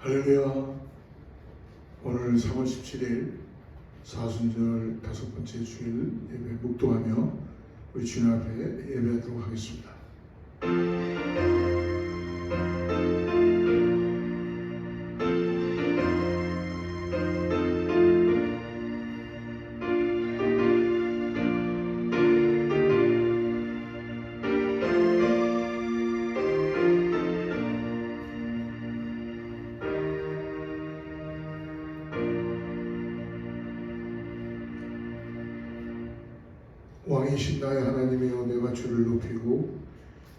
할렐루야. 오늘 3월 17일 사순절 5번째 주일 예배 묵도하며 우리 주님 앞에 예배하도록 하겠습니다. 왕이신 나의 하나님이여, 내가 주를 높이고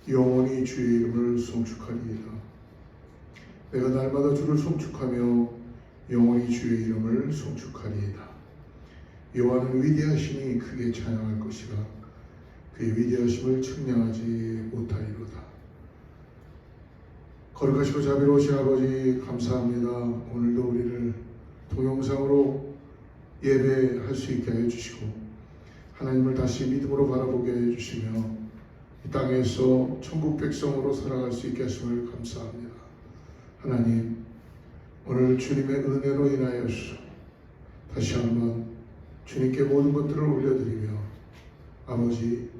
영원히 주의 이름을 송축하리이다. 내가 날마다 주를 송축하며 영원히 주의 이름을 송축하리이다. 여호와는 위대하시니 크게 찬양할 것이라. 그의 위대하심을 측량하지 못하리로다. 거룩하시고 자비로우신 아버지, 감사합니다. 오늘도 우리를 동영상으로 예배할 수 있게 하여 주시고 하나님을 다시 믿음으로 바라보게 해주시며 이 땅에서 천국 백성으로 살아갈 수 있게 하심을 감사합니다. 하나님, 오늘 주님의 은혜로 인하여서 다시 한번 주님께 모든 것들을 올려드리며 아버지,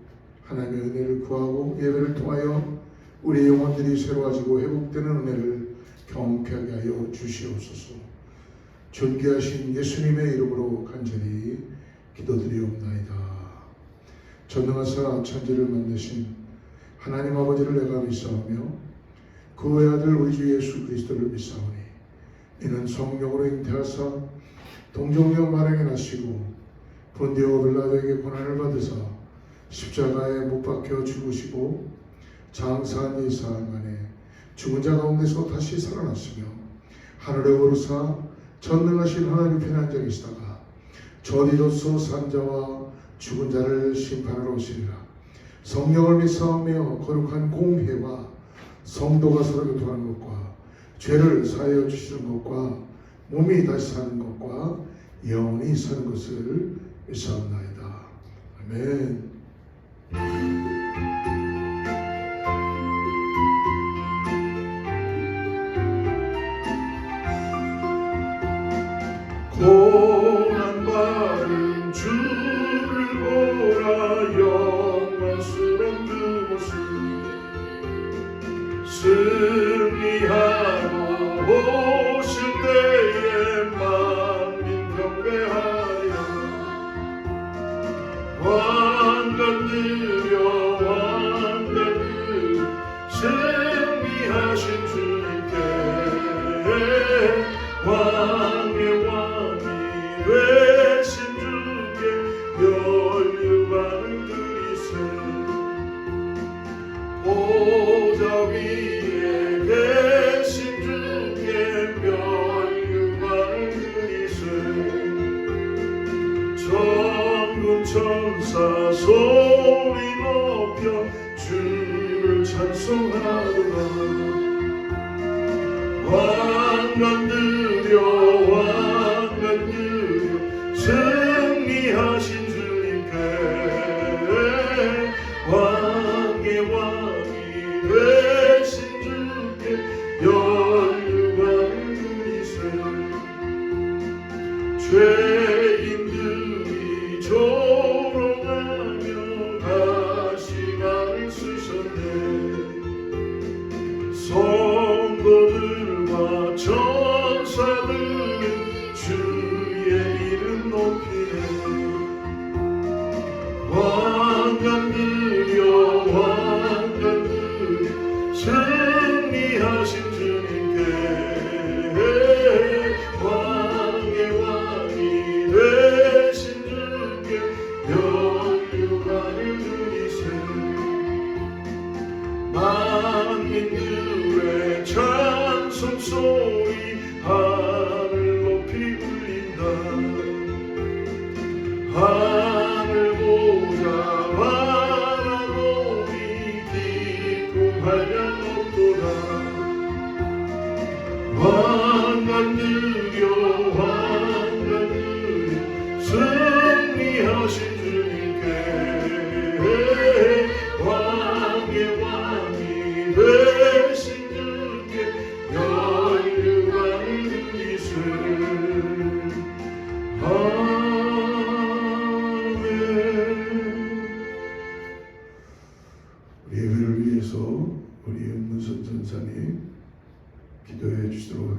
하나님의 은혜를 구하고 예배를 통하여 우리의 영혼들이 새로워지고 회복되는 은혜를 경험하게 하여 주시옵소서. 존귀하신 예수님의 이름으로 간절히 기도드리옵나이다. 전능하사 천지를 만드신 하나님 아버지를 내가 믿사오며 그 외아들 우리 주 예수 그리스도를 믿사오니 이는 성령으로 잉태하사 동정녀 마량에 나시고 본디오 빌라도에게 고난을 받으사 십자가에 못 박혀 죽으시고 장사한 이 사흘 만에 죽은 자 가운데서 다시 살아났으며 하늘에 오르사 전능하신 하나님 편에 앉아 계시다가 저리로서 산 자와 죽은 자를 심판하러 오시리라. 성령을 믿사오며 거룩한 공회와 성도가 서로 교통하는 것과 죄를 사하여 주시는 것과 몸이 다시 사는 것과 영원히 사는 것을 믿사옵나이다. 아멘. 고난받은 주를 보라. 영광스러운 그 모습 승리하고 오실 때에 만민 경배하리라. 왕관 드려 왕관 드려 승리하신 주님께 왕의 왕이 되신 주께 연유반을 드리세. 보좌 위에 계신 주께 연유반을 드리세. 천군 천사 소리 높여 주를 찬송하노라. 왕관 드려 왕관 드려 승리하신 주님께 왕의 왕이 되신 주께 연유관을 드리세. 죄인들이 조롱하며 가시관을 쓰셨네. 성도들과 천사들은 주의 이름 높이네. 왕관 드려 왕관 드려 승리하신 주님께 왕의 왕이 되신 주께 연유관을 드리세. 만민들의 찬송소리 하늘 높이 울린다. 하늘 보좌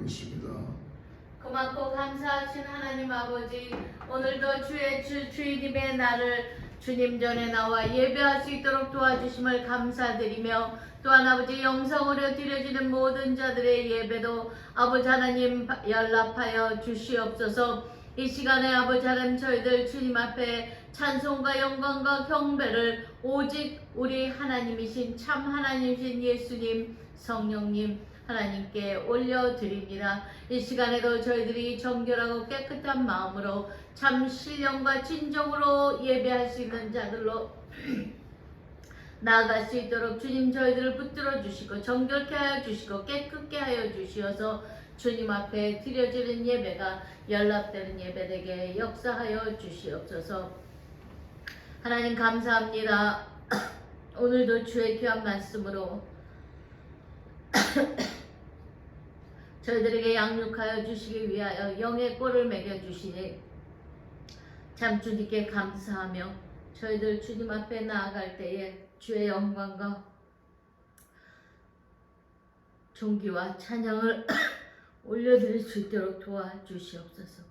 기도하겠습니다. 고맙고 감사하신 하나님 아버지, 오늘도 주님의 날을 주님 전에 나와 예배할 수 있도록 도와주심을 감사드리며, 또한 아버지 영성으로 드려지는 모든 자들의 예배도 아버지 하나님 연락하여 주시옵소서. 이 시간에 아버지 하나님 저희들 주님 앞에 찬송과 영광과 경배를 오직 우리 하나님이신 참 하나님이신 예수님 성령님 하나님께 올려드립니다. 이 시간에도 저희들이 정결하고 깨끗한 마음으로 참 신령과 진정으로 예배할 수 있는 자들로 나아갈 수 있도록 주님 저희들을 붙들어 주시고 정결케 하여 주시고 깨끗게 하여 주시어서 주님 앞에 드려지는 예배가 연락되는 예배되게 역사하여 주시옵소서. 하나님 감사합니다. 오늘도 주의 귀한 말씀으로 저희들에게 양육하여 주시기 위하여 영의 꼴을 먹여주시니 참 주님께 감사하며, 저희들 주님 앞에 나아갈 때에 주의 영광과 존귀와 찬양을 올려드릴 수 있도록 도와주시옵소서.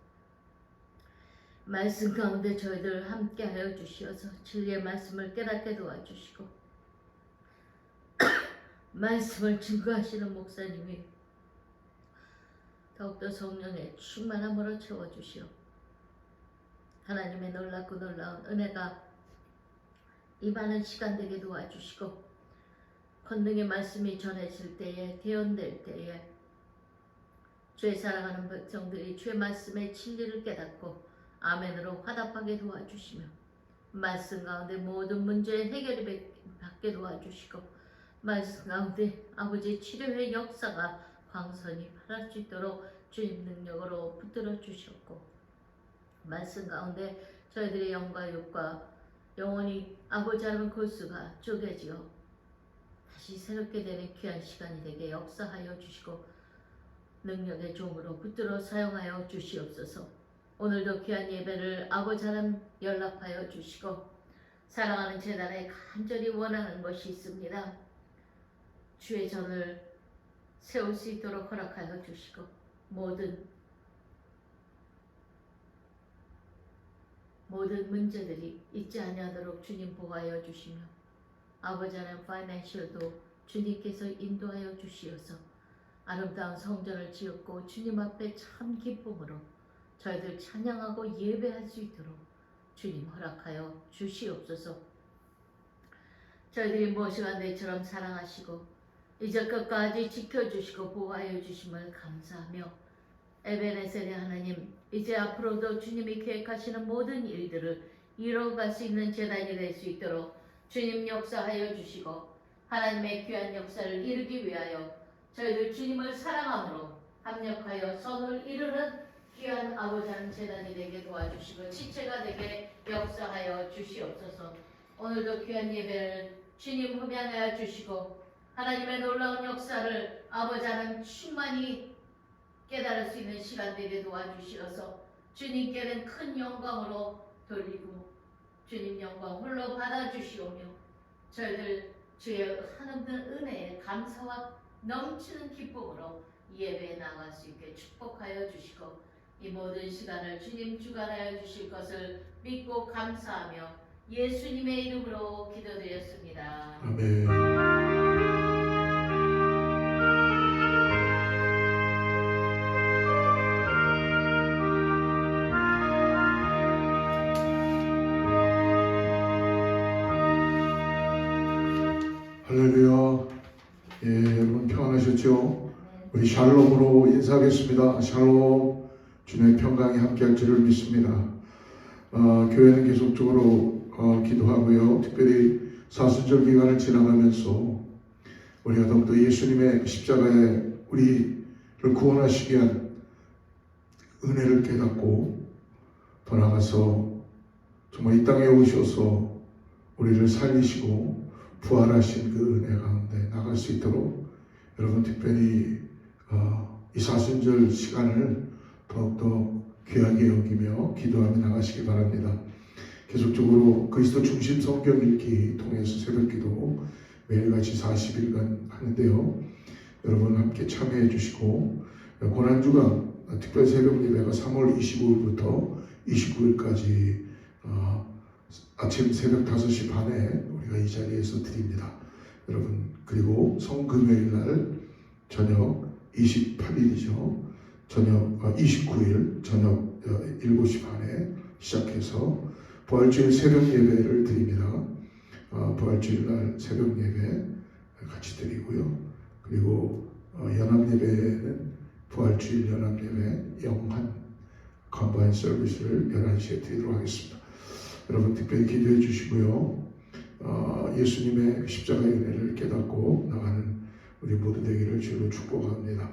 말씀 가운데 저희들 함께하여 주시어서 진리의 말씀을 깨닫게 도와주시고 말씀을 증거하시는 목사님이 더욱더 성령의 충만함으로 채워주시오. 하나님의 놀랍고 놀라운 은혜가 임하는 시간 되게 도와주시고, 권능의 말씀이 전해질 때에, 대언될 때에 주의 사랑하는 백성들이 주의 말씀의 진리를 깨닫고 아멘으로 화답하게 도와주시며, 말씀 가운데 모든 문제의 해결이 받게 도와주시고, 말씀 가운데 아버지 치료의 역사가 광선히 발할 수 있도록 주님 능력으로 붙들어 주셨고, 말씀 가운데 저희들의 영과 육과 영혼이 아버지 하나님 골수가 쪼개지어 다시 새롭게 되는 귀한 시간이 되게 역사하여 주시고 능력의 종으로 붙들어 사용하여 주시옵소서. 오늘도 귀한 예배를 아버지 하나님 연락하여 주시고, 사랑하는 제단에 간절히 원하는 것이 있습니다. 주의 전을 세울 수 있도록 허락하여 주시고, 모든 문제들이 있지 아니하도록 주님 보호하여 주시며, 아버지 하나님 파이낸셜도 주님께서 인도하여 주시어서 아름다운 성전을 지었고 주님 앞에 참 기쁨으로 저희들 찬양하고 예배할 수 있도록 주님 허락하여 주시옵소서. 저희들이 무엇이가 내처럼 사랑하시고 이제 끝까지 지켜주시고 보호하여 주심을 감사하며, 에베네셀의 하나님, 이제 앞으로도 주님이 계획하시는 모든 일들을 이뤄갈 수 있는 제단이 될 수 있도록 주님 역사하여 주시고, 하나님의 귀한 역사를 이루기 위하여 저희들 주님을 사랑함으로 합력하여 선을 이루는 귀한 아버지 하나님 제단이 되게 도와주시고 지체가 되게 역사하여 주시옵소서. 오늘도 귀한 예배를 주님 흠양하여 주시고 하나님의 놀라운 역사를 아버지 하나님 충만히 깨달을 수 있는 시간 되게 도와주시어서 주님께는 큰 영광으로 돌리고 주님 영광 홀로 받아주시오며, 저희들 주의 한없는 은혜에 감사와 넘치는 기쁨으로 예배에 나갈 수 있게 축복하여 주시고, 이 모든 시간을 주님 주관하여 주실 것을 믿고 감사하며 예수님의 이름으로 기도드렸습니다. 아멘. 할렐루야. 예, 여러분 평안하셨죠? 우리 샬롬으로 인사하겠습니다. 샬롬. 주님의 평강이 함께할 줄을 믿습니다. 교회는 계속적으로 기도하고요. 특별히 사순절 기간을 지나가면서 우리가 더욱더 예수님의 십자가에 우리를 구원하시기 위한 은혜를 깨닫고 더 나아가서 정말 이 땅에 오셔서 우리를 살리시고 부활하신 그 은혜 가운데 나갈 수 있도록 여러분 특별히 이 사순절 시간을 더욱더 귀하게 여기며 기도하며 나가시기 바랍니다. 계속적으로 그리스도 중심 성경 읽기 통해서 새벽기도 매일같이 40일간 하는데요. 여러분 함께 참여해 주시고 고난주간 특별 새벽 예배가 3월 25일부터 29일까지 아침 새벽 5시 반에 우리가 이 자리에서 드립니다. 여러분, 그리고 성금요일 날 저녁 28일이죠. 저녁 29일 저녁 7시 반에 시작해서 부활주일 새벽 예배를 드립니다. 부활주일 날 새벽 예배 같이 드리고요. 그리고 연합 예배는 부활주일 연합 예배 영한 컴바인 서비스를 11시에 드리도록 하겠습니다. 여러분 특별히 기도해 주시고요. 예수님의 십자가의 은혜를 깨닫고 나가는 우리 모두 되기를 주로 축복합니다.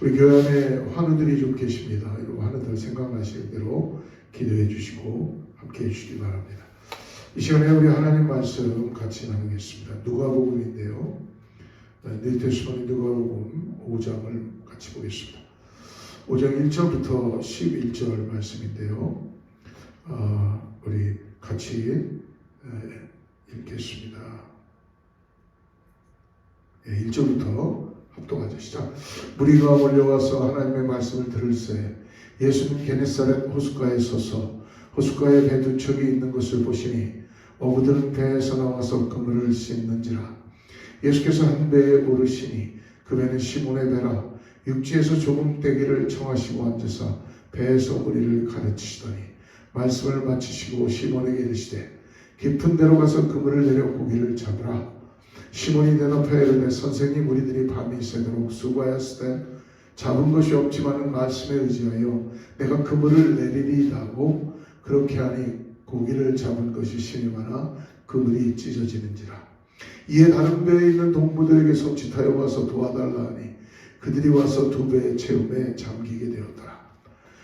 우리 교회 안에 환우들이 좀 계십니다. 이 환우들 생각나실 대로 기도해 주시고 함께 해 주시기 바랍니다. 이 시간에 우리 하나님 말씀 같이 나누겠습니다. 누가복음인데요. 뉴테스먼트 누가복음 5장을 같이 보겠습니다. 5장 1절부터 11절 말씀인데요. 우리 같이 읽겠습니다. 1절부터 합동하자. 시작. 무리가 몰려와서 하나님의 말씀을 들을새 예수는 게네사렛 호숫가에 서서 호숫가에 배 두 척이 있는 것을 보시니 어부들은 배에서 나와서 그물을 씻는지라. 예수께서 한 배에 오르시니 그 배는 시몬의 배라. 육지에서 조금 떼기를 청하시고 앉으사 배에서 우리를 가르치시더니 말씀을 마치시고 시몬에게 이르시되 깊은 데로 가서 그물을 내려 고기를 잡으라. 시몬이 대답하여 이르되 선생님, 우리들이 밤이 새도록 수고하였으되 잡은 것이 없지만은 말씀에 의지하여 내가 그물을 내리리이다고. 그렇게 하니 고기를 잡은 것이 심히 많아 그물이 찢어지는지라. 이에 다른 배에 있는 동무들에게 손짓하여 와서 도와달라 하니 그들이 와서 두 배의 채움에 잠기게 되었더라.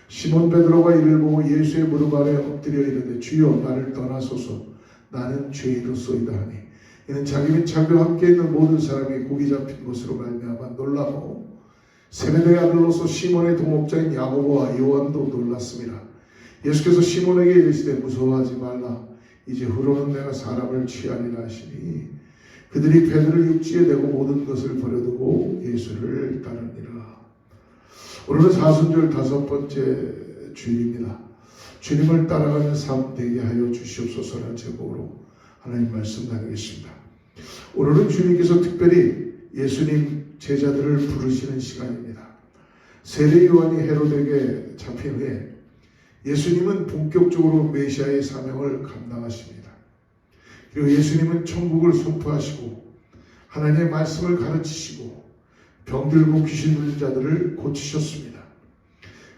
시몬 베드로가 이를 보고 예수의 무릎 아래 엎드려 이르되 주여, 나를 떠나소서, 나는 죄인으로소이다 하니 이는 자기 및 자기와 함께 있는 모든 사람이 고기 잡힌 것으로 말미암아 놀라고 세베대의 아들로서 시몬의 동업자인 야고보와 요한도 놀랐습니다. 예수께서 시몬에게 이르시되 무서워하지 말라. 이제 후로는 내가 사람을 취하리라 하시니 그들이 배들을 육지에 대고 모든 것을 버려두고 예수를 따르니라. 오늘은 사순절 5번째 주일입니다. 주님을 따라가는 삶 되게 하여 주시옵소서라는 제목으로 하나님 말씀 나누겠습니다. 오늘은 주님께서 특별히 예수님 제자들을 부르시는 시간입니다. 세례 요한이 헤로데에게 잡힌 후에 예수님은 본격적으로 메시아의 사명을 감당하십니다. 그리고 예수님은 천국을 선포하시고 하나님의 말씀을 가르치시고 병들고 귀신 들린 자들을 고치셨습니다.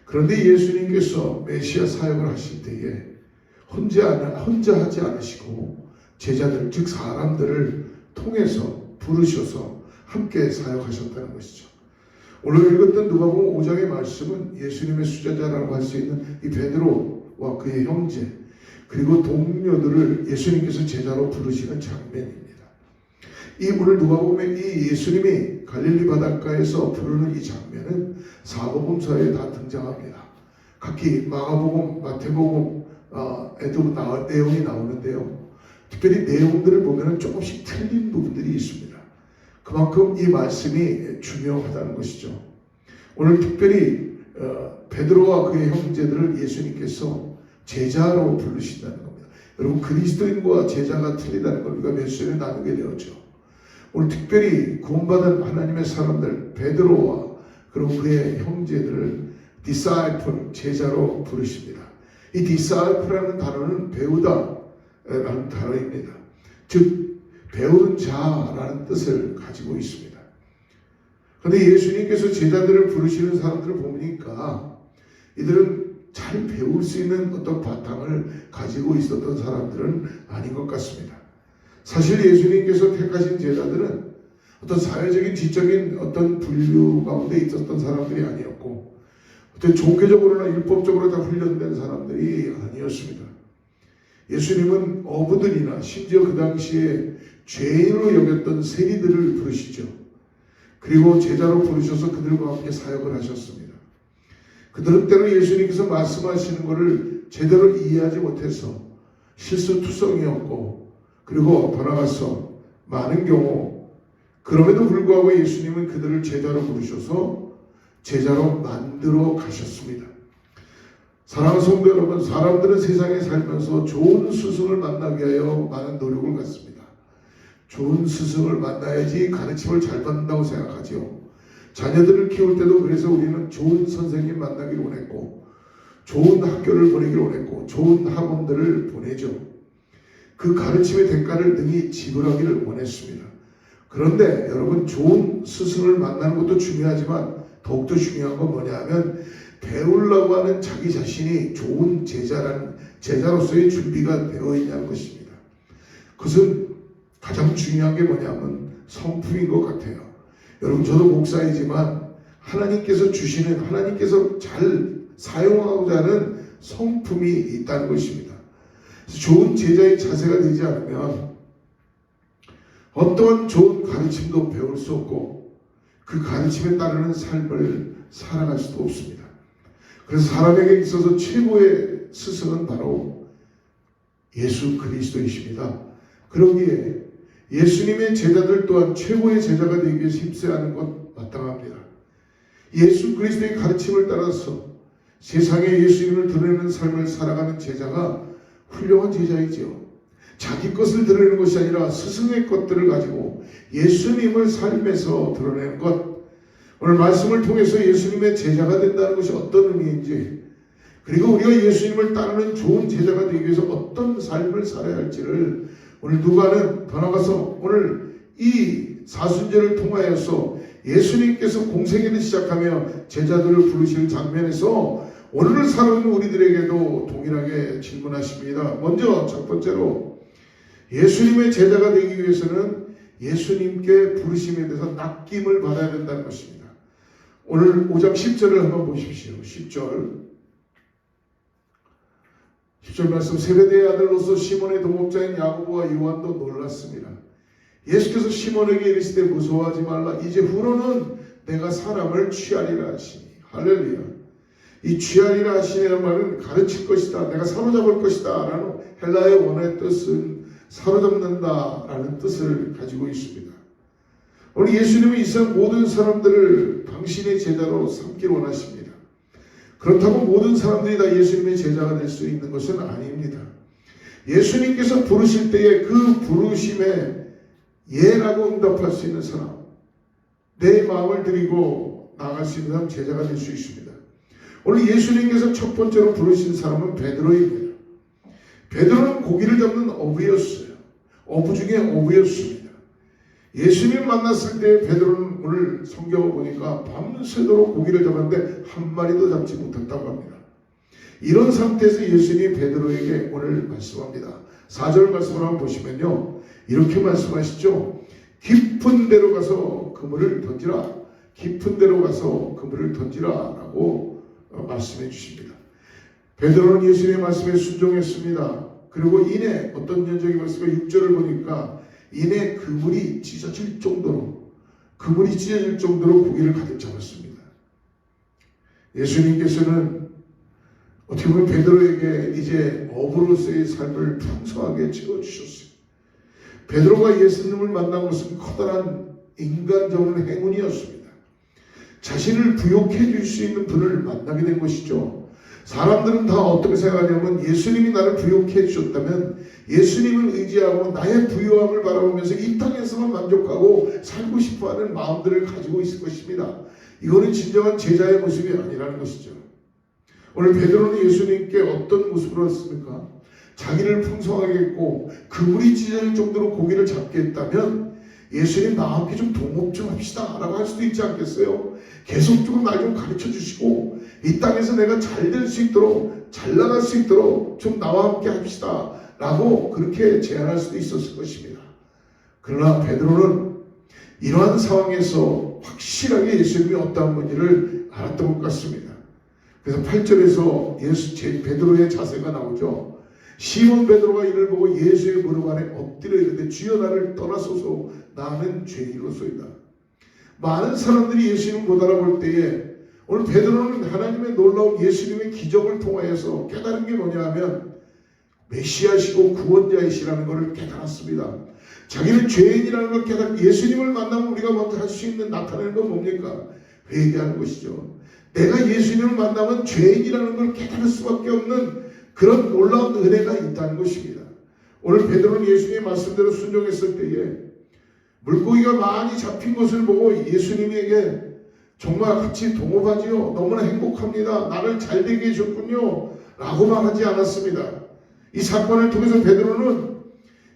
그런데 예수님께서 메시아 사역을 하실 때에 혼자 하지 않으시고 제자들, 즉 사람들을 통해서 부르셔서 함께 사역하셨다는 것이죠. 오늘 읽었던 누가복음 5장의 말씀은 예수님의 수제자라고 할 수 있는 이 베드로와 그의 형제 그리고 동료들을 예수님께서 제자로 부르시는 장면입니다. 이 오늘 누가복음의 이 예수님이 갈릴리 바닷가에서 부르는 이 장면은 사복음서에 다 등장합니다. 각기 마가복음, 마태복음에도 내용이 나오는데요. 특별히 내용들을 보면 조금씩 틀린 부분들이 있습니다. 그만큼 이 말씀이 중요하다는 것이죠. 오늘 특별히 베드로와 그의 형제들을 예수님께서 제자로 부르신다는 겁니다. 여러분, 그리스도인과 제자가 틀리다는 걸 우리가 몇 시간에 나누게 되었죠. 오늘 특별히 구원받은 하나님의 사람들 베드로와 그리고 그의 형제들을 disciple, 제자로 부르십니다. 이 disciple라는 단어는 배우다라는 단어입니다. 즉 배우는 자라는 뜻을 가지고 있습니다. 그런데 예수님께서 제자들을 부르시는 사람들을 보니까 이들은 잘 배울 수 있는 어떤 바탕을 가지고 있었던 사람들은 아닌 것 같습니다. 사실 예수님께서 택하신 제자들은 어떤 사회적인 지적인 어떤 분류 가운데 있었던 사람들이 아니었고 어떤 종교적으로나 율법적으로 다 훈련된 사람들이 아니었습니다. 예수님은 어부들이나 심지어 그 당시에 죄인으로 여겼던 세리들을 부르시죠. 그리고 제자로 부르셔서 그들과 함께 사역을 하셨습니다. 그들은 때로 예수님께서 말씀하시는 것을 제대로 이해하지 못해서 실수투성이었고 그리고 더 나아가서 많은 경우 그럼에도 불구하고 예수님은 그들을 제자로 부르셔서 제자로 만들어 가셨습니다. 사랑하는 성도 여러분, 사람들은 세상에 살면서 좋은 스승을 만나기 위하여 많은 노력을 갖습니다. 좋은 스승을 만나야지 가르침을 잘 받는다고 생각하지요. 자녀들을 키울 때도 그래서 우리는 좋은 선생님 만나기를 원했고, 좋은 학교를 보내기를 원했고, 좋은 학원들을 보내죠. 그 가르침의 대가를 능히 지불하기를 원했습니다. 그런데 여러분, 좋은 스승을 만나는 것도 중요하지만 더욱더 중요한 건 뭐냐 하면, 배우려고 하는 자기 자신이 좋은 제자로서의 준비가 되어 있냐는 것입니다. 그것은 가장 중요한 게 뭐냐면 성품인 것 같아요. 여러분, 저도 목사이지만 하나님께서 주시는, 하나님께서 잘 사용하고자 하는 성품이 있다는 것입니다. 좋은 제자의 자세가 되지 않으면 어떠한 좋은 가르침도 배울 수 없고 그 가르침에 따르는 삶을 살아갈 수도 없습니다. 그래서 사람에게 있어서 최고의 스승은 바로 예수 그리스도이십니다. 그러기에 예수님의 제자들 또한 최고의 제자가 되기 위해서 힘써야 하는 것 마땅합니다. 예수 그리스도의 가르침을 따라서 세상에 예수님을 드러내는 삶을 살아가는 제자가 훌륭한 제자이지요. 자기 것을 드러내는 것이 아니라 스승의 것들을 가지고 예수님을 삶에서 드러내는 것. 오늘 말씀을 통해서 예수님의 제자가 된다는 것이 어떤 의미인지, 그리고 우리가 예수님을 따르는 좋은 제자가 되기 위해서 어떤 삶을 살아야 할지를 오늘 누가는 더 나아가서 오늘 이 사순절을 통하여서 예수님께서 공생애를 시작하며 제자들을 부르시는 장면에서 오늘을 살아가는 우리들에게도 동일하게 질문하십니다. 먼저 첫 번째로 예수님의 제자가 되기 위해서는 예수님께 부르심에 대해서 낚임을 받아야 된다는 것입니다. 오늘 5장 10절을 한번 보십시오. 10절 말씀. 세베대의 아들로서 시몬의 동업자인 야고보와 요한도 놀랐습니다. 예수께서 시몬에게 이르시되 무서워하지 말라. 이제 후로는 내가 사람을 취하리라 하시니. 할렐루야. 이 취하리라 하시는 말은 가르칠 것이다, 내가 사로잡을 것이다 라는 헬라의 원어의 뜻은 사로잡는다 라는 뜻을 가지고 있습니다. 오늘 예수님은 이 세상 모든 사람들을 당신의 제자로 삼기를 원하십니다. 그렇다고 모든 사람들이 다 예수님의 제자가 될 수 있는 것은 아닙니다. 예수님께서 부르실 때에 그 부르심에 예라고 응답할 수 있는 사람, 내 마음을 드리고 나아갈 수 있는 사람, 제자가 될 수 있습니다. 오늘 예수님께서 첫 번째로 부르신 사람은 베드로입니다. 베드로는 고기를 잡는 어부였어요. 어부 중에 어부였습니다. 예수님 만났을 때 베드로는 오늘 성경을 보니까 밤새도록 고기를 잡았는데 한 마리도 잡지 못했다고 합니다. 이런 상태에서 예수님이 베드로에게 오늘 말씀합니다. 4절 말씀을 한번 보시면요, 이렇게 말씀하시죠. 깊은 데로 가서 그물을 던지라. 깊은 데로 가서 그물을 던지라 라고 말씀해 주십니다. 베드로는 예수님의 말씀에 순종했습니다. 그리고 이내 어떤 연적이 말씀에 6절을 보니까 이내 그물이 찢어질 정도로 고기를 가득 잡았습니다. 예수님께서는 어떻게 보면 베드로에게 이제 어부로서의 삶을 풍성하게 채워주셨어요. 베드로가 예수님을 만난 것은 커다란 인간적인 행운이었습니다. 자신을 부욕해 줄 수 있는 분을 만나게 된 것이죠. 사람들은 다 어떻게 생각하냐면 예수님이 나를 부욕해 주셨다면 예수님을 의지하고 나의 부유함을 바라보면서 이 땅에서만 만족하고 살고 싶어하는 마음들을 가지고 있을 것입니다. 이거는 진정한 제자의 모습이 아니라는 것이죠. 오늘 베드로는 예수님께 어떤 모습으로 왔습니까? 자기를 풍성하게 했고 그물이 찢어질 정도로 고기를 잡게 했다면 예수님 나와 함께 좀 동업 좀 합시다 라고 할 수도 있지 않겠어요? 계속 좀 날 좀 가르쳐 주시고 이 땅에서 내가 잘 될 수 있도록, 잘 나갈 수 있도록 좀 나와 함께 합시다 라고 그렇게 제안할 수도 있었을 것입니다. 그러나 베드로는 이러한 상황에서 확실하게 예수님이 어떠한 분인지를 알았던 것 같습니다. 그래서 8절에서 베드로의 자세가 나오죠. 시몬 베드로가 이를 보고 예수의 무릎 아래 엎드려 이르되 주여 나를 떠나소서 나는 죄인으로소이다. 많은 사람들이 예수님을 못 알아볼 때에 오늘 베드로는 하나님의 놀라운 예수님의 기적을 통하여서 깨달은 게 뭐냐 하면 메시아시고 구원자이시라는 것을 깨달았습니다. 자기는 죄인이라는 걸 깨달고 예수님을 만나면 우리가 먼저 할 수 있는 나타내는 건 뭡니까? 회개하는 것이죠. 내가 예수님을 만나면 죄인이라는 걸 깨달을 수밖에 없는 그런 놀라운 은혜가 있다는 것입니다. 오늘 베드로는 예수님의 말씀대로 순종했을 때에 물고기가 많이 잡힌 것을 보고 예수님에게 정말 같이 동업하지요. 너무나 행복합니다. 나를 잘 되게 해줬군요. 라고만 하지 않았습니다. 이 사건을 통해서 베드로는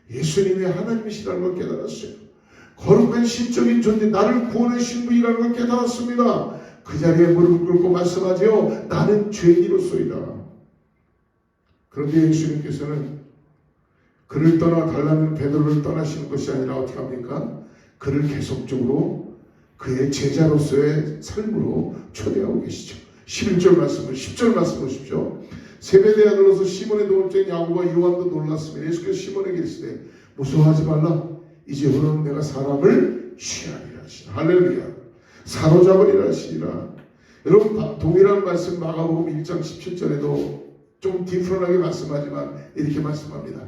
예수님이 하나님이시라는 걸 깨달았어요. 거룩한 신적인 존재, 나를 구원하신 분이라는 걸 깨달았습니다. 그 자리에 무릎을 꿇고 말씀하지요. 나는 죄인이로소이다. 그런데 예수님께서는 그를 떠나 달라는 베드로를 떠나시는 것이 아니라 어떻게 합니까? 그를 계속적으로 그의 제자로서의 삶으로 초대하고 계시죠. 11절 말씀을 10절 말씀 보십시오. 세베대 아들로서 시몬의 동업자인 야고보와 요한도 놀랐습니다. 예수께서 시몬에게 이르시되 무서워하지 말라. 이제부터는 내가 사람을 취하리라 하시라. 할렐루야. 사로잡으리라 하시리라. 여러분 동일한 말씀 마가복음 1장 17절에도 좀 디프런하게 말씀하지만 이렇게 말씀합니다.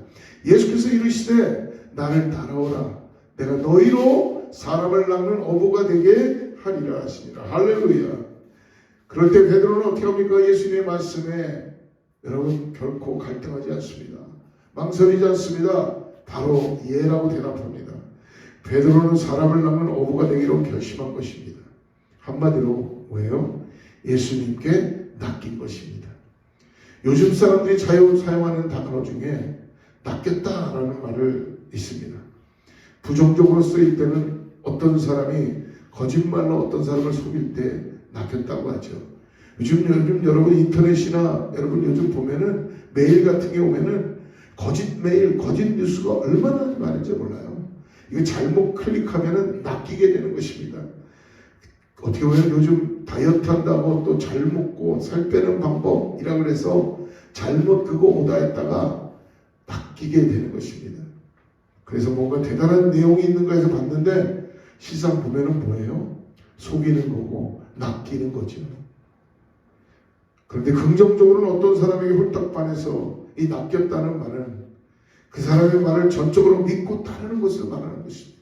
예수께서 이르시되 나를 따라오라. 내가 너희로 사람을 낚는 어부가 되게 하리라 하시니라. 할렐루야. 그럴 때 베드로는 어떻게 합니까? 예수님의 말씀에 여러분 결코 갈등하지 않습니다. 망설이지 않습니다. 바로 예라고 대답합니다. 베드로는 사람을 낚는 어부가 되기로 결심한 것입니다. 한마디로 뭐예요? 예수님께 낚인 것입니다. 요즘 사람들이 사용하는 단어 중에 낚였다라는 말을 있습니다. 부정적으로 쓰일 때는 어떤 사람이 거짓말로 어떤 사람을 속일 때 낚였다고 하죠. 요즘 여러분 인터넷이나 여러분 요즘 보면은 메일 같은 게 오면은 거짓 메일, 거짓 뉴스가 얼마나 많은지 몰라요. 이거 잘못 클릭하면은 낚이게 되는 것입니다. 어떻게 보면 요즘 다이어트 한다고 또 잘 먹고 살 빼는 방법이라고 해서 잘못 그거 오다했다가 낚이게 되는 것입니다. 그래서 뭔가 대단한 내용이 있는가 해서 봤는데 시상 보면은 뭐예요? 속이는 거고 낚이는 거죠. 그런데 긍정적으로는 어떤 사람에게 홀딱 반해서 이 낚였다는 말은 그 사람의 말을 전적으로 믿고 따르는 것을 말하는 것입니다.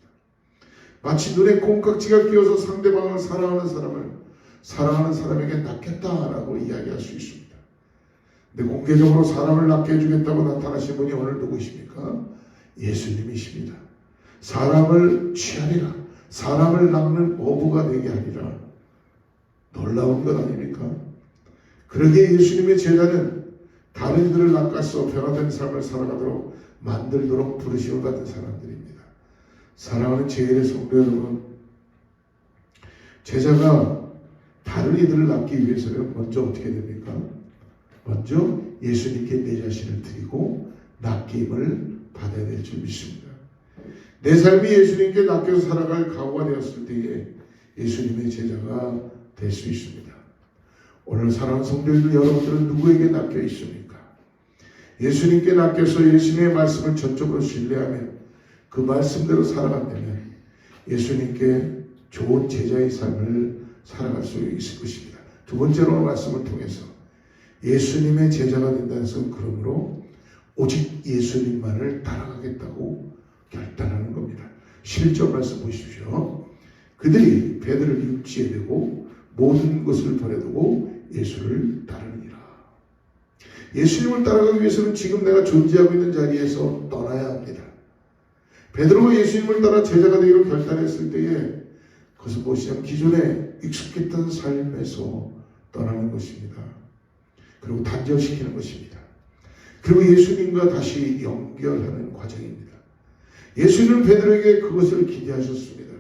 마치 눈에 콩깍지가 끼어서 상대방을 사랑하는 사람에게 낚였다라고 이야기할 수 있습니다. 근데 공개적으로 사람을 낚게 해주겠다고 나타나신 분이 오늘 누구십니까? 예수님이십니다. 사람을 취하리라. 사람을 낚는 어부가 되게 하리라. 놀라운 것 아닙니까? 그러기에 예수님의 제자는 다른 이들을 낚아서 변화된 삶을 살아가도록 만들도록 부르심을 받은 사람들입니다. 사랑하는 제1의 성도 여러분, 제자가 다른 이들을 낚기 위해서는 먼저 어떻게 됩니까? 먼저 예수님께 내 자신을 드리고 낚임을 받아야 될 줄 믿습니다. 내 삶이 예수님께 낚여서 살아갈 각오가 되었을 때에 예수님의 제자가 될 수 있습니다. 오늘 사랑하는 성도들 여러분들은 누구에게 낚여 있습니까? 예수님께 낚여서 예수님의 말씀을 전적으로 신뢰하며 그 말씀대로 살아간다면 예수님께 좋은 제자의 삶을 살아갈 수 있을 것입니다. 두 번째로 말씀을 통해서 예수님의 제자가 된다는 것은 그러므로 오직 예수님만을 따라가겠다고 결단하는 겁니다. 11절 말씀 보십시오. 그들이 배들을 육지에 대고 모든 것을 버려두고 예수를 따르니라. 예수님을 따라가기 위해서는 지금 내가 존재하고 있는 자리에서 떠나야 합니다. 베드로가 예수님을 따라 제자가 되기로 결단했을 때에 그것은 무엇이냐면 기존에 익숙했던 삶에서 떠나는 것입니다. 그리고 단절시키는 것입니다. 그리고 예수님과 다시 연결하는 과정입니다. 예수님은 베드로에게 그것을 기대하셨습니다.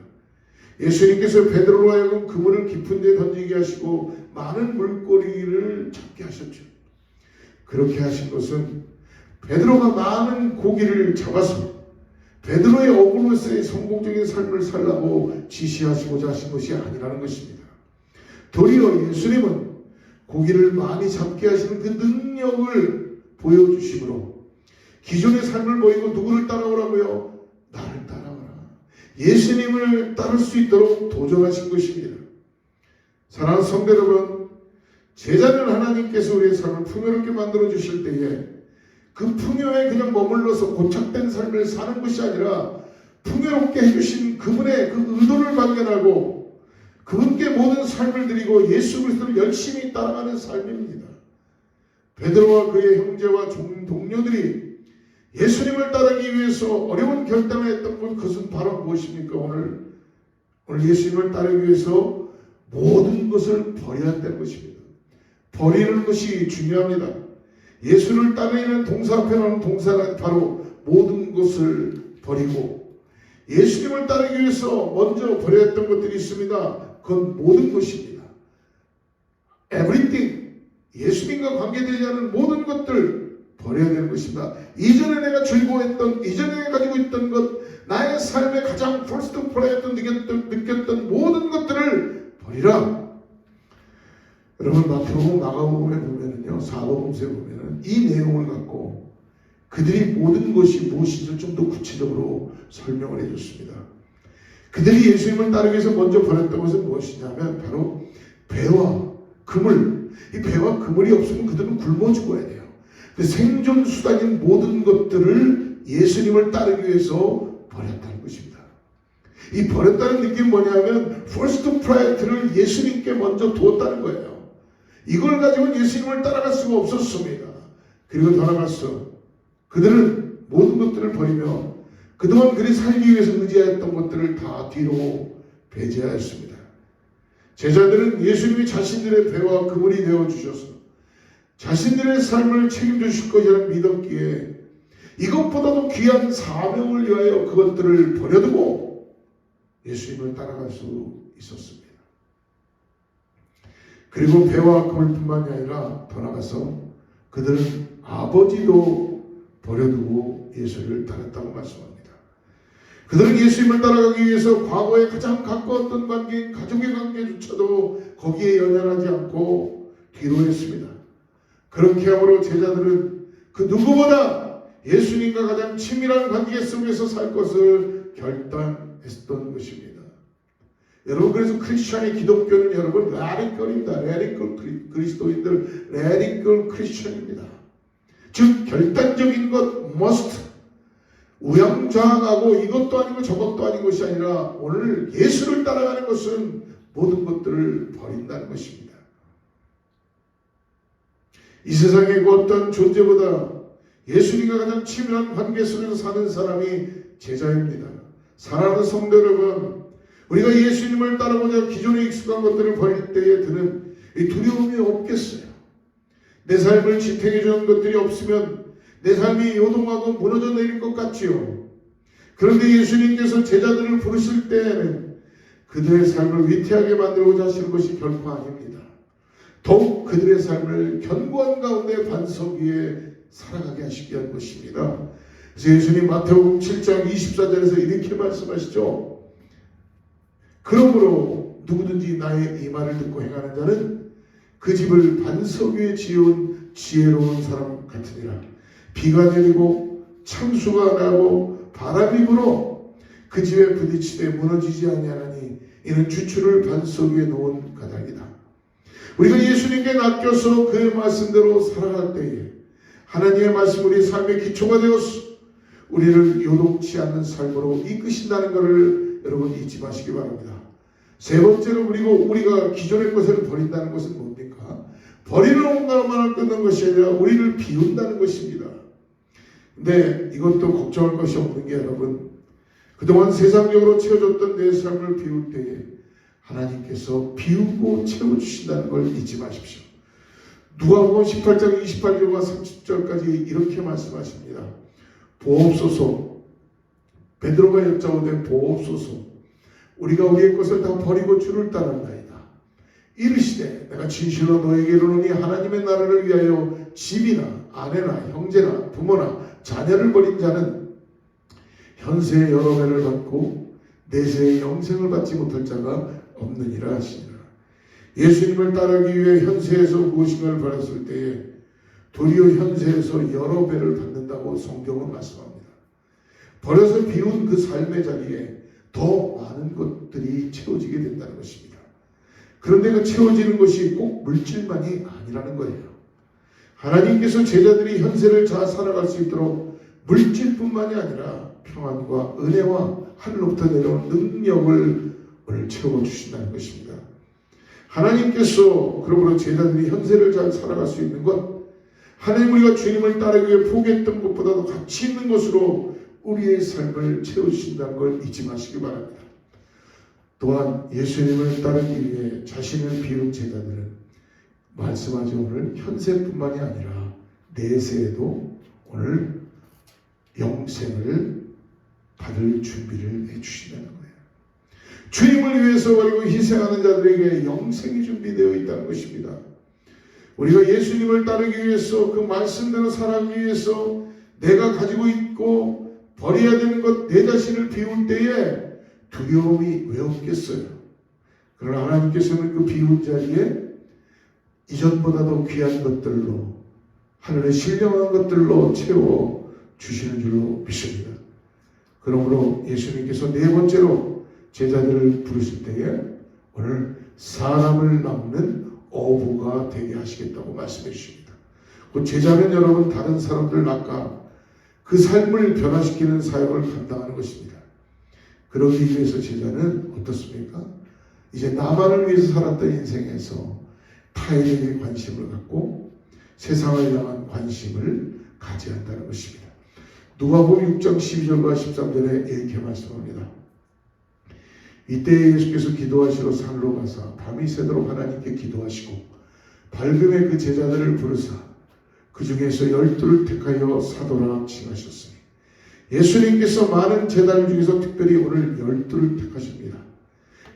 예수님께서 베드로로 하여금 그물을 깊은 데 던지게 하시고 많은 물고기를 잡게 하셨죠. 그렇게 하신 것은 베드로가 많은 고기를 잡아서 베드로의 어부로서의 성공적인 삶을 살라고 지시하시고자 하신 것이 아니라는 것입니다. 도리어 예수님은 고기를 많이 잡게 하시는 그 능력을 보여주심으로 기존의 삶을 보이고 누구를 따라오라고요? 나를 따라오라. 예수님을 따를 수 있도록 도전하신 것입니다. 사랑하는 성도 여러분, 제자는 하나님께서 우리의 삶을 풍요롭게 만들어 주실 때에 그 풍요에 그냥 머물러서 고착된 삶을 사는 것이 아니라 풍요롭게 해주신 그분의 그 의도를 발견하고 그분께 모든 삶을 드리고 예수 그리스도를 열심히 따라가는 삶입니다. 베드로와 그의 형제와 동료들이 예수님을 따르기 위해서 어려운 결단을 했던 그것은 바로 무엇입니까? 오늘 예수님을 따르기 위해서 모든 것을 버려야 한다는 것입니다. 버리는 것이 중요합니다. 예수를 따르는 동사 앞에 나오는 동사가 바로 모든 것을 버리고, 예수님을 따르기 위해서 먼저 버려야 했던 것들이 있습니다. 그건 모든 것입니다. Everything. 예수님과 관계되지 않은 모든 것들 버려야 되는 것입니다. 이전에 내가 즐거워했던, 이전에 내가 가지고 있던 것, 나의 삶에 가장 first priority 느꼈던 모든 것들을 버리라. 여러분, 마태복음, 마가복음에 보면은요, 사복음서에 보면은 이 내용을 갖고 그들이 모든 것이 무엇인지 좀 더 구체적으로 설명을 해줬습니다. 그들이 예수님을 따르기 위해서 먼저 버렸던 것은 무엇이냐면 바로 배와 그물. 이 배와 그물이 없으면 그들은 굶어 죽어야 돼요. 생존 수단인 모든 것들을 예수님을 따르기 위해서 버렸다는 것입니다. 이 버렸다는 느낌은 뭐냐면 first priority를 예수님께 먼저 두었다는 거예요. 이걸 가지고는 예수님을 따라갈 수가 없었습니다. 그리고 더 나아가서 그들은 모든 것들을 버리며 그동안 그들이 살기 위해서 의지하였던 것들을 다 뒤로 배제하였습니다. 제자들은 예수님이 자신들의 배와 그물이 되어주셔서 자신들의 삶을 책임주실 것이라는 믿었기에 이것보다도 귀한 사명을 위하여 그것들을 버려두고 예수님을 따라갈 수 있었습니다. 그리고 배와 그물뿐만이 아니라 더 나아가서 그들은 아버지도 버려두고 예수를 따랐다고 말씀합니다. 그들은 예수님을 따라가기 위해서 과거에 가장 가까웠던 관계인 가족의 관계조차도 거기에 연연하지 않고 뒤로 했습니다. 그렇게 함으로 제자들은 그 누구보다 예수님과 가장 친밀한 관계 속에서 살 것을 결단했던 것입니다. 여러분, 그래서 크리스천의 기독교는 여러분 라디컬입니다. 라디컬 그리스도인들, 라디컬 크리스천입니다. 즉 결단적인 것, must. 우양좌왕하고 이것도 아니고 저것도 아닌 것이 아니라 오늘 예수를 따라가는 것은 모든 것들을 버린다는 것입니다. 이 세상의 그 어떤 존재보다 예수님과 가장 친밀한 관계 속에서 사는 사람이 제자입니다. 사랑하는 성도 여러분, 우리가 예수님을 따라보자 기존에 익숙한 것들을 버릴 때에 드는 이 두려움이 없겠어요. 내 삶을 지탱해 주는 것들이 없으면 내 삶이 요동하고 무너져 내릴 것 같지요. 그런데 예수님께서 제자들을 부르실 때에는 그들의 삶을 위태하게 만들고자 하시는 것이 결코 아닙니다. 더욱 그들의 삶을 견고한 가운데 반석 위에 살아가게 하시기 위한 것입니다. 그래서 예수님 마태복음 7장 24절에서 이렇게 말씀하시죠. 그러므로 누구든지 나의 이 말을 듣고 행하는 자는 그 집을 반석 위에 지은 지혜로운 사람 같으니라. 비가 내리고 창수가 나고 바람이 불어 그 집에 부딪히되 무너지지 아니하나니 이는 주추를 반석 위에 놓은 까닭이다. 우리가 예수님께 낚여서 그의 말씀대로 살아갈 때에 하나님의 말씀 우리 삶의 기초가 되어서 우리를 요동치 않는 삶으로 이끄신다는 것을 여러분 잊지 마시기 바랍니다. 세 번째로, 그리고 우리가 기존의 것을 버린다는 것은 뭡니까? 버리는 것만을 끊는 것이 아니라 우리를 비운다는 것입니다. 근데 이것도 걱정할 것이 없는 게 여러분, 그동안 세상적으로 채워줬던 내 삶을 비울 때에 하나님께서 비우고 채워주신다는 걸 잊지 마십시오. 누가복음 18장 28절과 30절까지 이렇게 말씀하십니다. 보옵소서, 베드로가 여짜오되 보옵소서, 우리가 우리의 것을 다 버리고 주를 따랐나이다. 이르시되 내가 진실로 너에게 이르노니 하나님의 나라를 위하여 집이나 아내나 형제나 부모나 자녀를 버린 자는 현세의 여러 배를 받고 내세의 영생을 받지 못할 자가 없느니라 하시니라. 예수님을 따르기 위해 현세에서 무엇인가를 버렸을 때에 도리어 현세에서 여러 배를 받는다고 성경은 말씀합니다. 버려서 비운 그 삶의 자리에 더 많은 것들이 채워지게 된다는 것입니다. 그런데 그 채워지는 것이 꼭 물질만이 아니라는 거예요. 하나님께서 제자들이 현세를 잘 살아갈 수 있도록 물질뿐만이 아니라 평안과 은혜와 하늘로부터 내려온 능력을 오늘 채워주신다는 것입니다. 하나님께서 그러므로 제자들이 현세를 잘 살아갈 수 있는 것, 하나님 우리가 주님을 따르기 위해 포기했던 것보다도 가치 있는 것으로 우리의 삶을 채워주신다는 걸 잊지 마시기 바랍니다. 또한 예수님을 따르기 위해 자신을 비운 제자들은 말씀하죠. 오늘 현세뿐만이 아니라 내세에도 오늘 영생을 받을 준비를 해주신다는 거예요. 주님을 위해서 그리고 희생하는 자들에게 영생이 준비되어 있다는 것입니다. 우리가 예수님을 따르기 위해서 그 말씀대로 살아가기 위해서 내가 가지고 있고 버려야 되는 것 내 자신을 비울 때에 두려움이 왜 없겠어요? 그러나 하나님께서는 그 비운 자리에 이전보다도 귀한 것들로 하늘의 신령한 것들로 채워 주시는 줄로 믿습니다. 그러므로 예수님께서 네 번째로 제자들을 부르실 때에 오늘 사람을 낚는 어부가 되게 하시겠다고 말씀해 주십니다. 그 제자는 여러분 다른 사람들 낚아 그 삶을 변화시키는 사역을 감당하는 것입니다. 그러기 위해서 제자는 어떻습니까? 이제 나만을 위해서 살았던 인생에서 타인에게 관심을 갖고 세상을 향한 관심을 가져야 한다는 것입니다. 누가복음 6장 12절과 13절에 이렇게 말씀합니다. 이때 예수께서 기도하시러 산으로 가사 밤이 새도록 하나님께 기도하시고 밝음에 그 제자들을 부르사 그 중에서 12를 택하여 사도라 칭하셨으니 예수님께서 많은 제자들 중에서 특별히 오늘 12를 택하십니다.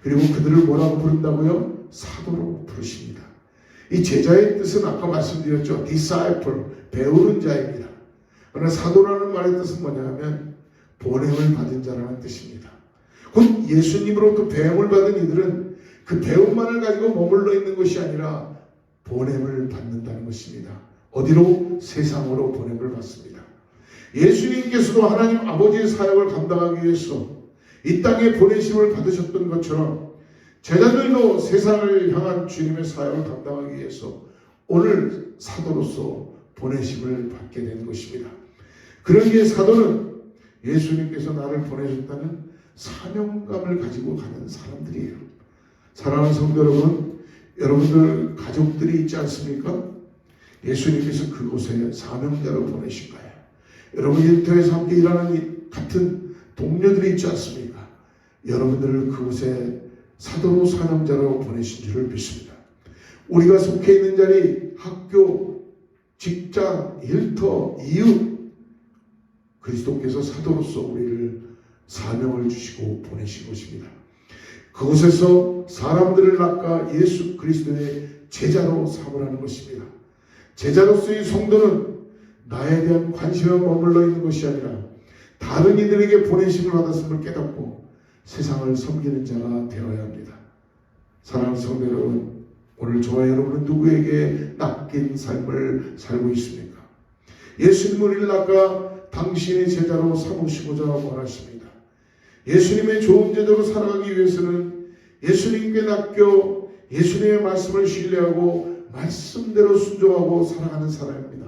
그리고 그들을 뭐라고 부른다고요? 사도로 부르십니다. 이 제자의 뜻은 아까 말씀드렸죠. disciple, 배우는 자입니다. 그러나 사도라는 말의 뜻은 뭐냐면 보냄을 받은 자라는 뜻입니다. 곧 예수님으로부터 배움을 받은 이들은 그 배움만을 가지고 머물러 있는 것이 아니라 보냄을 받는다는 것입니다. 어디로? 세상으로 보냄을 받습니다. 예수님께서도 하나님 아버지의 사역을 감당하기 위해서 이 땅에 보내심을 받으셨던 것처럼 제자들도 세상을 향한 주님의 사역을 감당하기 위해서 오늘 사도로서 보내심을 받게 되는 것입니다. 그러기에 사도는 예수님께서 나를 보내셨다는 사명감을 가지고 가는 사람들이에요. 사랑하는 성도 여러분, 여러분들 가족들이 있지 않습니까? 예수님께서 그곳에 사명자로 보내신 거예요. 여러분 일터에서 함께 일하는 같은 동료들이 있지 않습니까? 여러분들을 그곳에 사도로 사명자로 보내신 줄을 믿습니다. 우리가 속해 있는 자리, 학교, 직장, 일터, 이웃, 그리스도께서 사도로서 우리를 사명을 주시고 보내신 것입니다. 그곳에서 사람들을 낚아 예수 그리스도의 제자로 삼으라는 것입니다. 제자로서의 성도는 나에 대한 관심에 머물러 있는 것이 아니라 다른 이들에게 보내심을 받았음을 깨닫고 세상을 섬기는 자가 되어야 합니다. 사랑하는 성도 여러분, 오늘 저와 여러분은 누구에게 낚인 삶을 살고 있습니까? 예수님 우리를 낚아 당신의 제자로 삼으시고자 원하십니다. 예수님의 좋은 제자로 살아가기 위해서는 예수님께 낚여 예수님의 말씀을 신뢰하고 말씀대로 순종하고 살아가는 사람입니다.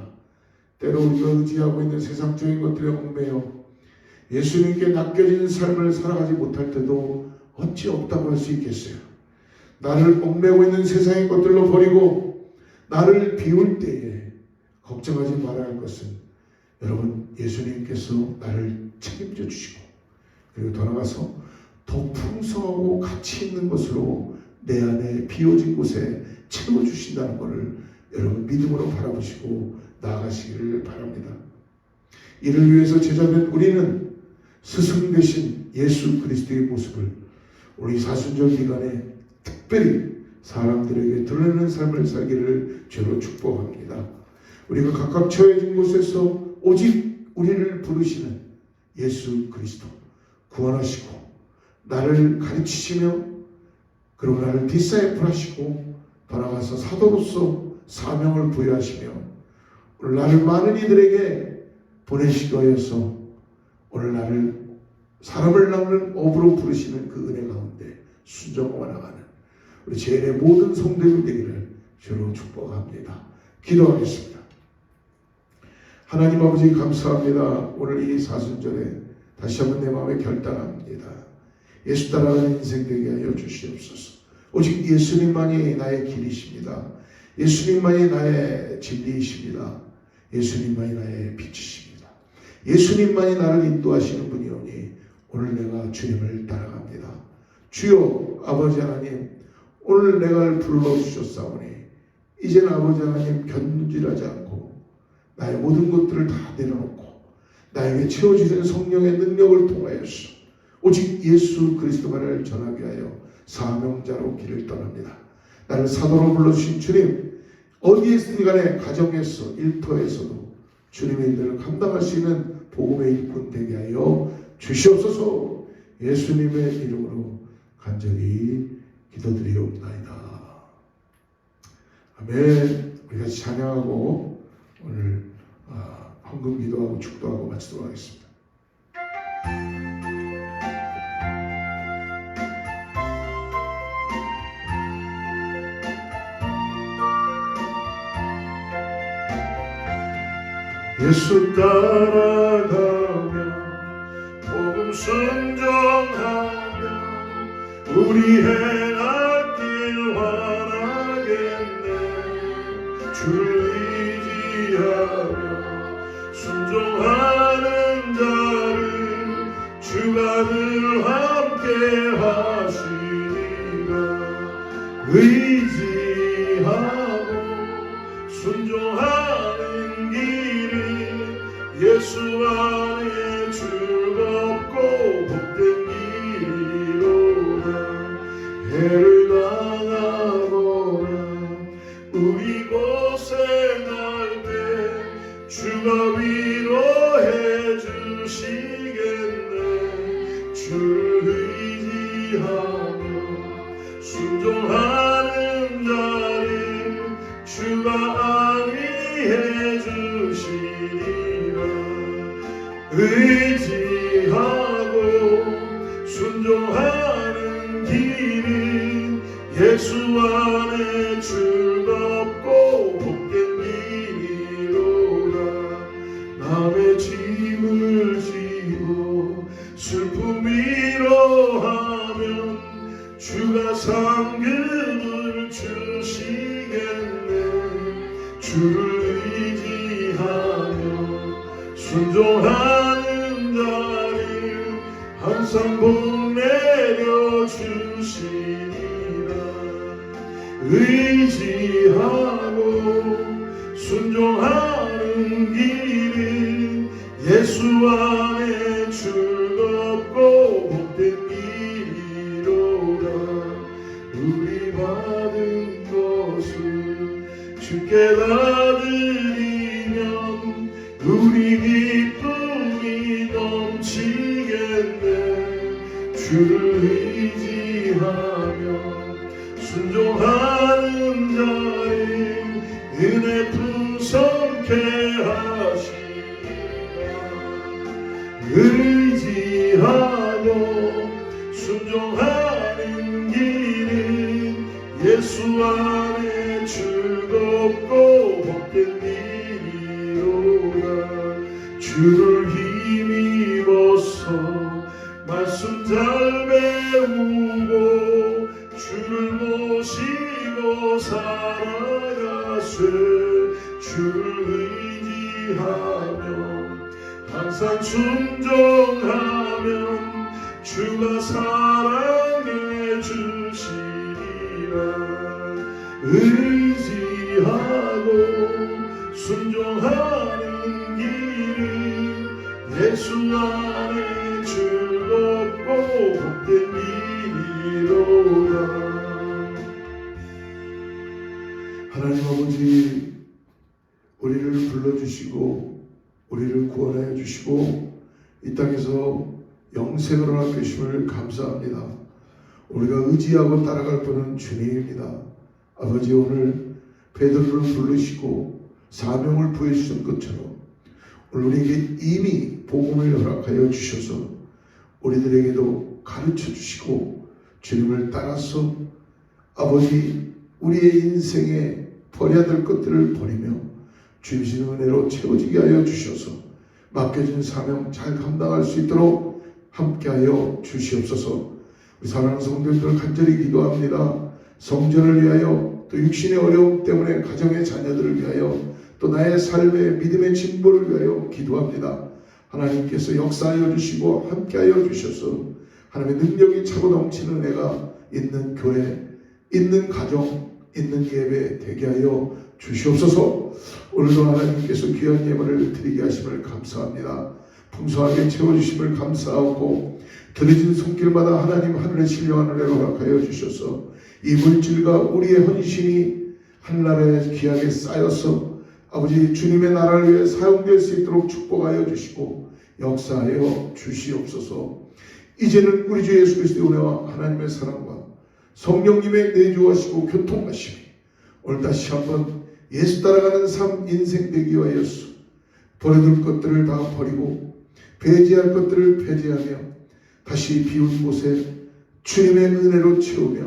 때로 우리가 의지하고 있는 세상적인 것들에 얽매여 예수님께 낚여진 삶을 살아가지 못할 때도 어찌 없다고 할 수 있겠어요. 나를 얽매고 있는 세상의 것들로 버리고 나를 비울 때에 걱정하지 말아야 할 것은 여러분 예수님께서 나를 책임져 주시고 그리고 더 나아가서 더 풍성하고 가치 있는 것으로 내 안에 비워진 곳에 채워주신다는 것을 여러분 믿음으로 바라보시고 나아가시기를 바랍니다. 이를 위해서 제자된 우리는 스승 되신 예수 그리스도의 모습을 우리 사순절 기간에 특별히 사람들에게 드러내는 삶을 살기를 주로 축복합니다. 우리가 각각 처해진 곳에서 오직 우리를 부르시는 예수 그리스도 구원하시고 나를 가르치시며 그리고 나를 디사이플 하시고 돌아가서 사도로서 사명을 부여하시며 오늘 나를 많은 이들에게 보내시기 위해서 오늘 나를 사람을 낚는 업으로 부르시는 그 은혜 가운데 순종하고 나가는 우리 제일의 모든 성도들 되기를 주로 축복합니다. 기도하겠습니다. 하나님 아버지 감사합니다. 오늘 이 사순절에 다시 한번 내 마음에 결단합니다. 예수 따라가는 인생 되게 하여 주시옵소서. 오직 예수님만이 나의 길이십니다. 예수님만이 나의 진리이십니다. 예수님만이 나의 빛이십니다. 예수님만이 나를 인도하시는 분이오니 오늘 내가 주님을 따라갑니다. 주여 아버지 하나님, 오늘 내가 불러주셨사오니 이제는 아버지 하나님 견질하지 않고 나의 모든 것들을 다 내려놓고 나에게 채워주시는 성령의 능력을 통하여서 오직 예수 그리스도만을 전하게 하여 사명자로 길을 떠납니다. 나를 사도로 불러주신 주님, 어디에 있든 간에 가정에서 일터에서도 주님의 일들을 감당할 수 있는 복음의 일꾼 되게 하여 주시옵소서. 예수님의 이름으로 간절히 기도드리옵나이다. 아멘. 우리 같이 찬양하고 오늘 헌금 기도하고 축도하고 마치도록 하겠습니다. 예수 따라가며 복음 순종하며 우리 행할 길 환하겠네. 주를 의지하며 순종하는 자를 주가 늘 함께 하시니라. 의지하고 순종하는 길은 예수 안에 즐겁고 복된 길이로다. 해를 당하거나 우리 고생할 때 주가 위로해 주시겠네. 주를 의지하며 순종하는 자를 주가 안위해 주시리라. 의지하고 순종하는 길은 예수 안에 즐겁고 복된 길이로다. 남의 짐을 지고 슬픔 위로하면 주가 상급을 주시겠네. 주를 의지하며 순종하는 자를 항상 복 내려주시리라. 의지하고 순종하는 길은 예수 안에 즐겁고 복된 길이로다. 우리 받은 것을 주께 다 드리면 우리 기쁨이 넘치겠네. 주를 의지하며 순종하는 자를 은혜 풍성케 하시리라. 의지하며 순종하는 길은 예수 안에 즐겁고 복된 길이로다. 주를 힘입어서 말씀 잘 배우고 주를 모시고 살아가세. 주를 의지하며 항상 순종하면 주가 사랑해 주시리라. 의지하고 순종하는 길은 예수 안에 즐겁고 복된 길이로다. 하나님 아버지, 우리를 불러주시고 우리를 구원하여 주시고 이 땅에서 영생으로 남기심을 감사합니다. 우리가 의지하고 따라갈 분은 주님입니다. 아버지, 오늘 베드로를 부르시고 사명을 부여주신 것처럼 오늘 우리에게 이미 복음을 허락하여 주셔서 우리들에게도 가르쳐 주시고 주님을 따라서 아버지 우리의 인생에 버려야 될 것들을 버리며 주신 은혜로 채워지게 하여 주셔서 맡겨진 사명 잘 감당할 수 있도록 함께하여 주시옵소서. 우리 사랑하는 성도님들 간절히 기도합니다. 성전을 위하여, 또 육신의 어려움 때문에 가정의 자녀들을 위하여, 또 나의 삶의 믿음의 진보를 위하여 기도합니다. 하나님께서 역사하여 주시고 함께하여 주셔서 하나님의 능력이 차고 넘치는 은혜가 있는 교회, 있는 가정, 있는 예배 되게 하여 주시옵소서. 오늘도 하나님께서 귀한 예물을 드리게 하심을 감사합니다. 풍성하게 채워주심을 감사하고 들어진 손길마다 하나님 하늘의 신령한 은혜로 허락하여 주셔서 이 물질과 우리의 헌신이 하늘나라에 귀하게 쌓여서 아버지 주님의 나라를 위해 사용될 수 있도록 축복하여 주시고 역사하여 주시옵소서. 이제는 우리 주 예수 그리스도의 은혜와 하나님의 사랑과 성령님의 내주하시고 교통하심이 오늘 다시 한번 예수 따라가는 삶 인생 되기 위하여서 버려둘 것들을 다 버리고 배제할 것들을 배제하며 다시 비운 곳에 주님의 은혜로 채우며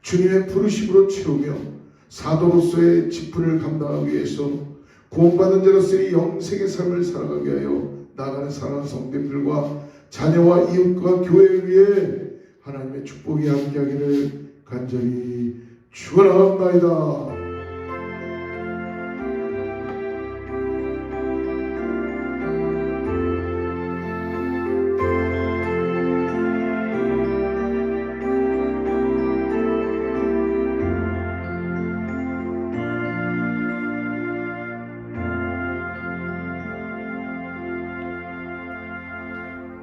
주님의 부르심으로 채우며 사도로서의 직분을 감당하기 위해서 구원받은 자로서의 영생의 삶을 살아가게 하여 나아가는 사랑하는 성도들과 자녀와 이웃과 교회를 위해 하나님의 축복이 함께하기를 간절히 축원합니다.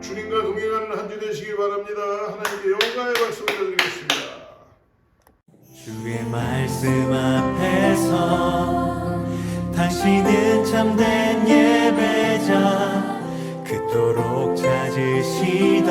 주님과 동행하는 한 주 되시길 바랍니다. 하나님께 영광의 박수 올려드리겠습니다. 주의 말씀 앞에서 당신은 참된 예배자 그토록 찾으시던